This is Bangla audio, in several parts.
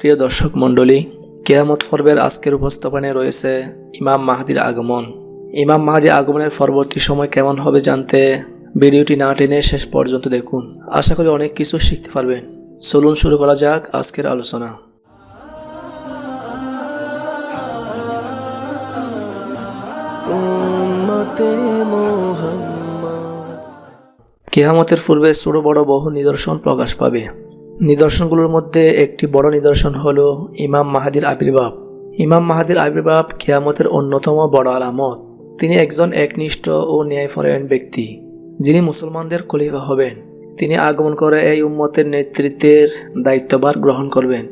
প্রিয় দর্শক মণ্ডলী, কিয়ামত পর্বের আজকের উপস্থাপনায় রয়েছে ইমাম মাহদীর আগমন। ইমাম মাহদী আগমনের পরবর্তী সময় কেমন হবে জানতে ভিডিওটি না টেনে শেষ পর্যন্ত দেখুন। আশা করি অনেক কিছু শিখতে পারবেন। চলুন শুরু করা যাক আজকের আলোচনা। কিয়ামতের পূর্বে ছোট বড় বহু নিদর্শন প্রকাশ পাবে। নিদর্শনগুলোর মধ্যে একটি বড় নিদর্শন হল ইমাম মাহদীর আবির্ভাব। ইমাম মাহদীর আবির্ভাব কিয়ামতের অন্যতম বড় আলামত। তিনি একজন একনিষ্ঠ ও ন্যায়পরায়ণ ব্যক্তি, যিনি মুসলমানদের খলিফা হবেন। তিনি আগমন করে এই উম্মতের নেতৃত্বের দায়িত্বভার গ্রহণ করবেন,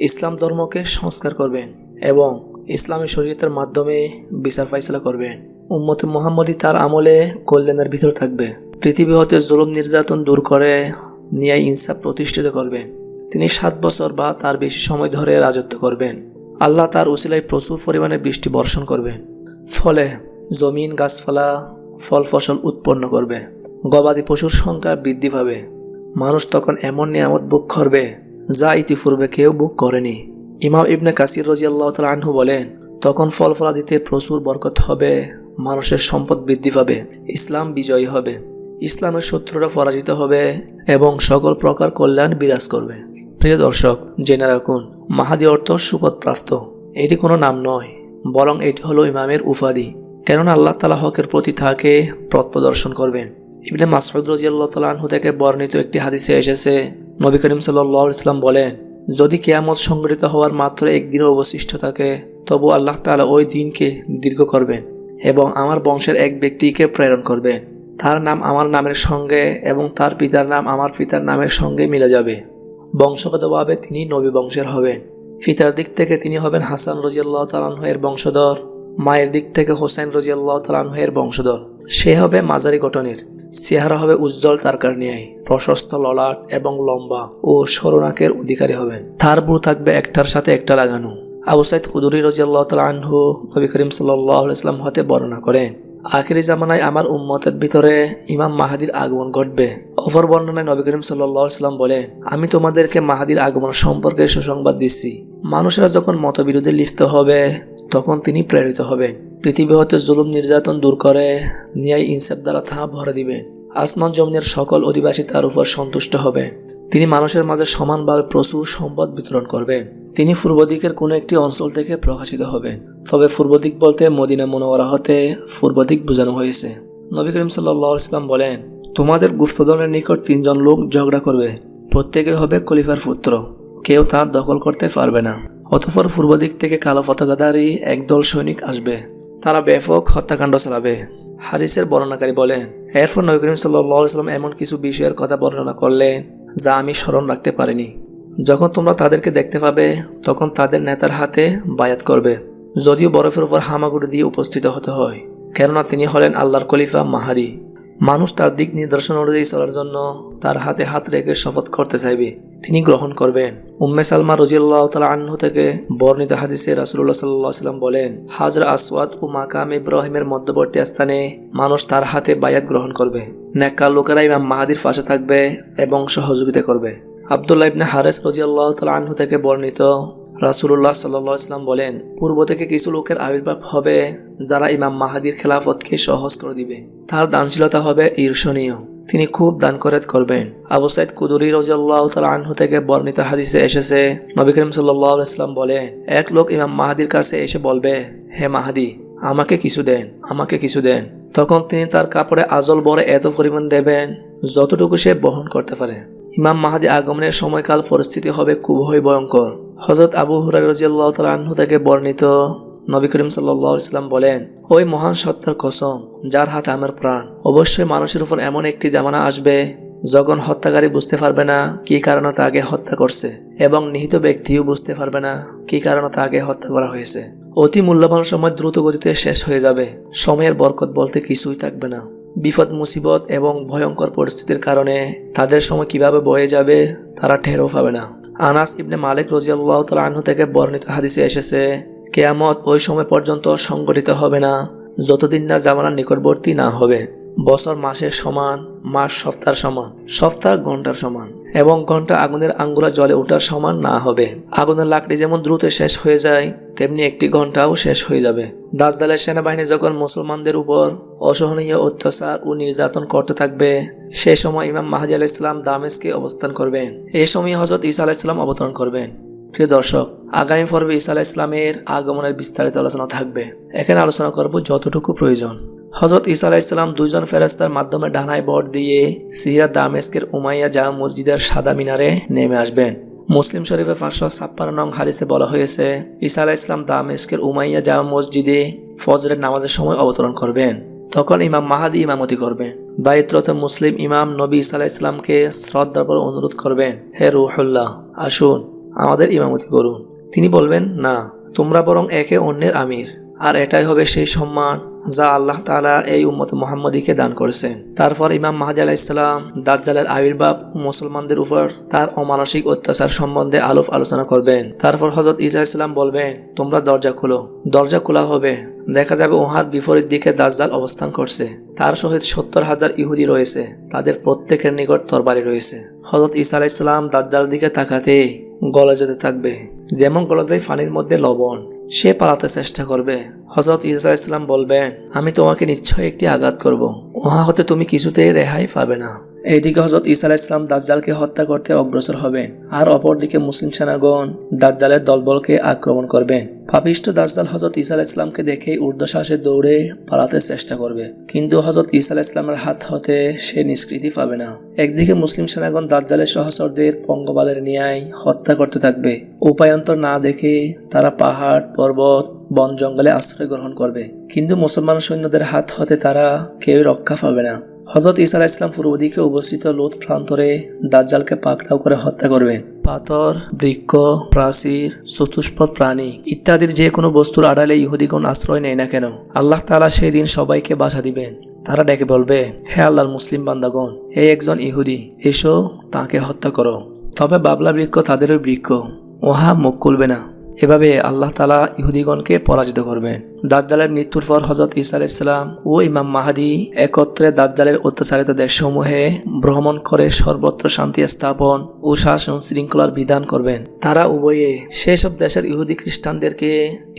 ইসলাম ধর্মকে সংস্কার করবেন এবং ইসলামী শরীয়তের মাধ্যমে বিচার ফাইসলা করবেন। উম্মতে মুহাম্মদী তার আমলে কল্যাণের ভিতর থাকবে। পৃথিবী হতে জুলুম নির্যাতন দূর করে ন্যায় ইনসাফ প্রতিষ্ঠিত করবেন। তিনি 7 বছর বা তার বেশি সময় ধরে রাজত্ব করবেন। আল্লাহ তার উসিলায় প্রচুর পরিমাণে বৃষ্টি বর্ষণ করবেন, ফলে জমিন গাছপালা ফল ফসল উৎপন্ন করবে। গবাদি পশুর সংখ্যা বৃদ্ধি পাবে। মানুষ তখন এমন নিয়ামত ভোগ করবে যা ইতিপূর্বে কেউ ভোগ করেনি। ইমাম ইবনে কাসির রাদিয়াল্লাহু তাআলা আনহু বলেন, তখন ফল ফলাদিতে প্রচুর বরকত হবে, মানুষের সম্পদ বৃদ্ধি পাবে, ইসলাম বিজয়ী হবে, ইসলামের শত্রুরা পরাজিত হবে এবং সকল প্রকার কল্যাণ বিরাজ করবে। প্রিয় দর্শক, জেনে রাখুন, মাহদী অর্থ সুপথপ্রাপ্ত। এটি কোনো নাম নয়, বরং এটি হলো ইমামের উপাধি। কেননা আল্লাহ তাআলা হকের প্রতি তাকে পথ প্রদর্শন করবেন। ইবনে মাসউদ রাদিয়াল্লাহু তাআলা আনহু থেকে বর্ণিত একটি হাদিসে এসেছে, নবী করিম সাল্লাল্লাহু আলাইহি ওয়াসাল্লাম বলেন, যদি কিয়ামত সংঘটিত হওয়ার মাত্র একদিনও অবশিষ্ট থাকে, তবু আল্লাহ তাআলা ওই দিনকে দীর্ঘ করবেন এবং আমার বংশের এক ব্যক্তিকে প্রেরণ করবেন। তার নাম আমার নামের সঙ্গে এবং তার পিতার নাম আমার পিতার নামের সঙ্গে মিলে যাবে। বংশগতভাবে তিনি নবী বংশের হবেন। পিতার দিক থেকে তিনি হবেন হাসান রাদিয়াল্লাহু তাআলা আনহু এর বংশধর, মায়ের দিক থেকে হোসেন রাদিয়াল্লাহু তাআলা আনহু এর বংশধর। সে হবে মাঝারি গঠনের, চেহারা হবে উজ্জ্বল তারকার ন্যায়, প্রশস্ত ললাট এবং লম্বা ও সরনাকের অধিকারী হবেন। তার ভ্রু থাকবে একটার সাথে একটা লাগানো। আবু সাঈদ খুদরি রাদিয়াল্লাহু তাআলা আনহু নবী করিম সাল্লাল্লাহু আলাইহি ওয়াসাল্লাম হতে বর্ণনা করেন, আখিরি জামানায় আমার উম্মতের ভিতরে ইমাম মাহদীর আগমন ঘটবে। অপর বর্ণনায় নবী করিম সাল্লাল্লাহু আলাইহি ওয়াসাল্লাম বলেন, আমি তোমাদেরকে মাহদীর আগমন সম্পর্কে সুসংবাদ দিচ্ছি। মানুষেরা যখন মতবিরোধে লিপ্ত হবে, তখন তিনি প্রেরিত হবেন। পৃথিবী হতে জুলুম নির্যাতন দূর করে ন্যায় ইনসাফ দ্বারা তা ভরে দিবেন। আসমান জমিনের সকল অধিবাসী তার উপর সন্তুষ্ট হবেন। তিনি মানুষের মাঝে সমানভাবে প্রচুর সম্পদ বিতরণ করবেন। তিনি পূর্ব দিকের কোনো একটি অঞ্চল থেকে প্রকাশিত হবেন। তবে পূর্ব দিক বলতে মদিনা মুনাওয়ারা হতে পূর্ব দিক বোঝানো হয়েছে। নবী করিম সাল্লাল্লাহু আলাইহি ওয়াসাল্লাম বলেন, তোমাদের গুপ্তধনের নিকট 3 জন লোক ঝগড়া করবে, প্রত্যেকে হবে খলিফার পুত্র, কেউ তার দখল করতে পারবে না। অতঃপর পূর্ব দিক থেকে কালো পতাকাধারী একদল সৈনিক আসবে, তারা ব্যাপক হত্যাকাণ্ড চালাবে। হাদিসের বর্ণনাকারী বলেন, এরপর নবী করিম সাল্লাল্লাহু আলাইহি ওয়াসাল্লাম এমন কিছু বিষয়ের কথা বর্ণনা করলেন যা আমি স্মরণ রাখতে পারিনি। যখন তোমরা তাদেরকে দেখতে পাবে, তখন তাদের নেতার হাতে বায়াত করবে, যদিও বরফের উপর হামাগুড়ি দিয়ে উপস্থিত হতে হয়, কেননা তিনি হলেন আল্লাহর খলিফা মাহদী। মানুষ তার দিক নির্দেশন অনুযায়ী চলার জন্য তার হাতে হাত রেখে শপথ করতে চাইবে, তিনি গ্রহণ করবেন। উম্মে সালমা রাদিয়াল্লাহু তাআলা আনহা থেকে বর্ণিত হাদিসে রাসূলুল্লাহ সাল্লাল্লাহু আলাইহি ওয়াসাল্লাম বলেন, হাজর আসওয়াদ ও মাকাম ইব্রাহিমের মধ্যবর্তী স্থানে মানুষ তার হাতে বায়াত গ্রহণ করবে। নেককার লোকেরা ইমাম মাহদীর পাশে থাকবে এবং সহযোগিতা করবে। আব্দুল্লাহ ইবনে হারিস রাদিয়াল্লাহু তাআলা আনহু থেকে বর্ণিত, রাসূলুল্লাহ সাল্লাল্লাহু আলাইহি ওয়াসাল্লাম বলেন, পূর্ব থেকে কিছু লোকের আবির্ভাব হবে যারা ইমাম মাহদীর খেলাফতকে সহজ করে দিবে। তার দানশীলতা হবে ঈর্ষণীয়, তিনি খুব দান খয়রাত করবেন। আবু সাঈদ খুদরি রাদিয়াল্লাহু তাআলা আনহু থেকে বর্ণিত হাদিসে এসেছে, নবী করিম সাল্লাল্লাহু আলাইহি ওয়াসাল্লাম বলেন, এক লোক ইমাম মাহদীর কাছে এসে বলবে, হে মাহদী, আমাকে কিছু দেন, আমাকে কিছু দেন। তখন তিনি তার কাপড়ে আজল ভরে এত পরিমাণ দেবেন যতটুকু সে বহন করতে পারে। ইমাম মাহদী আগমনের সময়কাল পরিস্থিতি হবে খুবই ভয়ঙ্কর। হযরত আবু হুরায়রা রাদিয়াল্লাহু তাআলা আনহু থেকে বর্ণিত, নবী করিম সাল্লাল্লাহু আলাইহি ওয়াসাল্লাম বলেন, ওই মহান সত্তার কসম যার হাতে আমার প্রাণ, অবশ্যই মানুষের উপর এমন একটি জামানা আসবে যখন হত্যাকারী বুঝতে পারবে না কি কারণে তাকে হত্যা করছে এবং নিহত ব্যক্তিও বুঝতে পারবে না কি কারণে তাকে হত্যা করা হয়েছে। অতি মূল্যবান সময় দ্রুত গতিতে শেষ হয়ে যাবে। সময়ের বরকত বলতে কিছুই থাকবে না। বিপদ মুসিবত এবং ভয়ঙ্কর পরিস্থিতির কারণে তাদের সময় কিভাবে বয়ে যাবে তারা টেরও পাবে না। আনাস ইবনে মালিক রাদিয়াল্লাহু তাআলা আনহু থেকে বর্ণিত হাদিসে এসেছে, কিয়ামত ওই সময় পর্যন্ত সংঘটিত হবে না যতদিন না জামানার নিকটবর্তী না হবে। বছর মাসের সমান, মাস সপ্তাহের সমান, সপ্তাহ ঘন্টার সমান এবং ঘন্টা আগুনের আঙ্গুলা জ্বলে ওঠার সমান না হবে। আগুনের লাকড়ি যেমন দ্রুত শেষ হয়ে যায়, তেমনি একটি ঘন্টাও শেষ হয়ে যাবে। দাজ্জালের সেনাবাহিনী যখন মুসলমানদের উপর অসহনীয় অত্যাচার ও নির্যাতন করতে থাকবে, সে সময় ইমাম মাহদী আলাইহিস সালাম দামেস্কে অবস্থান করবেন। এই সময় হযরত ঈসা আলাইহিস সালাম অবতরণ করবেন। প্রিয় দর্শক, আগামী পর্বে ঈসা আলাইহিস সালামের আগমনের বিস্তারিত আলোচনা থাকবে। এখানে আলোচনা করব যতটুকু প্রয়োজন। হযরত ঈসা আলাইহিস সালাম দুইজন ফেরেশতার মাধ্যমে ডানায় বর দিয়ে সিরিয়ার দামেস্কের উমাইয়া জামে মসজিদের সাদা মিনারে নেমে আসবেন। মুসলিম শরীফে 556 নং হাদিসে বলা হয়েছে, ঈসা আলাইহিস সালাম দামেস্কের উমাইয়া জামে মসজিদে ফজরের নামাজের সময় অবতরণ করবেন। তখন ইমাম মাহদী ইমামতি করবেন। দায়িত্বরত মুসলিম ইমাম নবী ঈসা আলাইহিস সালামকে শ্রদ্ধাভরে অনুরোধ করবেন, হে রূহুল্লাহ, আসুন আমাদের ইমামতি করুন। তিনি বলবেন, না, তোমরা বরং একে অন্যের আমির। আর এটাই হবে সেই সম্মান যা আল্লাহ তাআলা এই উম্মত মুহাম্মদীকে দান করেছেন। তারপর ইমাম মাহদী আলাইহিস সালাম দাজ্জালের আবির্ভাব ও মুসলমানদের উপর তার অমানসিক অত্যাচার সম্বন্ধে আলোচনা করবেন। তারপর হযরত ঈসা আলাইহিস সালাম বলবেন, তোমরা দরজা খোলো। দরজা খোলা হবে, দেখা যাবে উহার বিপরীত দিকে দাজ্জাল অবস্থান করছে। তার সহিত 70,000 ইহুদি রয়েছে, তাদের প্রত্যেকের নিকট তরবারি রয়েছে। হযরত ঈসা আলাইহিস সালাম দাজ্জালের দিকে তাকাতে গলে যেতে থাকবে, যেমন গলে যায় পানির মধ্যে লবণ। সে পালাতে চেষ্টা করবে। হযরত ঈসা আলাইহিস সালাম বলবেন, আমি তোমাকে নিশ্চয়ই একটি আঘাত করব, উহা হতে তুমি কিছুতেই রেহাই পাবে না। এইদিকে হযরত ঈসা আলাইহিস সালাম দাজ্জালকে হত্যা করতে অগ্রসর হবেন, আর অপরদিকে মুসলিম সেনাগণ দাজ্জালের দলবলকে আক্রমণ করবেন। পাপিষ্ঠ দাজ্জাল হযরত ঈসা আলাইহিস সালামকে দেখে ঊর্ধ্বশ্বাসে দৌড়ে পালাতে চেষ্টা করবে, কিন্তু হযরত ঈসা আলাইহিস সালামের হাত হতে সে নিষ্কৃতি পাবে না। একদিকে মুসলিম সেনাগণ দাজ্জালের সহচরদের পঙ্গপালের ন্যায় হত্যা করতে থাকবে। উপায়ান্তর না দেখে তারা পাহাড়, পর্বত, বন জঙ্গলে আশ্রয় গ্রহণ করবে, কিন্তু মুসলমান সৈন্যদের হাত হতে তারা কেউ রক্ষা পাবে না। হযরত ঈসা আলাইহিস সালাম পূর্ব দিকে অবস্থিত লুত প্রান্তরে দাজ্জালকে পাকড়াও করে হত্যা করবেন। পাথর, বৃক্ষ, প্রাচীর, চতুষ্পদ প্রাণী ইত্যাদির যে কোনো বস্তুর আড়ালে ইহুদিগণ আশ্রয় নেয় না কেন, আল্লাহ তাআলা সেই দিন সবাইকে বাধা দিবেন। তারা ডেকে বলবে, হে আল্লাহর মুসলিম বান্দাগণ, এই একজন ইহুদি, এসো তাকে হত্যা করো। তবে বাবলা বৃক্ষ তাদেরও বৃক্ষ, উহা মুখ খুলবে না। এভাবে আল্লাহ তাআলা ইহুদিগণকে পরাজিত করবেন। দাজ্জালের মৃত্যুর পর হযরত ঈসা আলাইহিস সালাম ও ইমাম মাহদী একত্রে দাজ্জালের অত্যাচারিত দেশসমূহে ভ্রমণ করে সর্বত্র শান্তি স্থাপন ও শাসন শৃঙ্খলার বিধান করবেন। তারা উভয়ে সেসব দেশের ইহুদি খ্রিস্টানদেরকে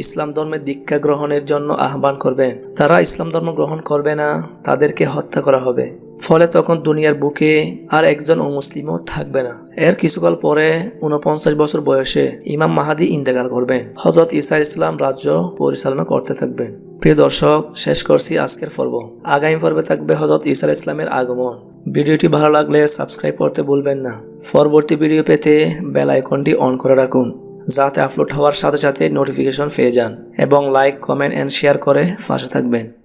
ইসলাম ধর্মের দীক্ষা গ্রহণের জন্য আহ্বান করবেন। তারা ইসলাম ধর্ম গ্রহণ করবে না, তাদেরকে হত্যা করা হবে। ফলে তখন দুনিয়ার বুকে আর একজন অমুসলিমও থাকবে না। এর কিছুকাল পরে 49 বছর বয়সে ইমাম মাহদী ইন্তেকাল করবেন। হযরত ঈসা আলাইহিস সালাম রাজ্য পরিচালনা করতে থাকবেন। প্রিয় দর্শক, শেষ করছি আজকের পর্ব। আগামী পর্বে থাকবে হযরত ঈসা আলাইহিস সালামের আগমন। ভিডিওটি ভালো লাগলে সাবস্ক্রাইব করতে ভুলবেন না। পরবর্তী ভিডিও পেতে বেল আইকনটি অন করে রাখুন, যাতে আপলোড হওয়ার সাথে সাথে নোটিফিকেশন পেয়ে যান, এবং লাইক, কমেন্ট এন্ড শেয়ার করে পাশে থাকবেন।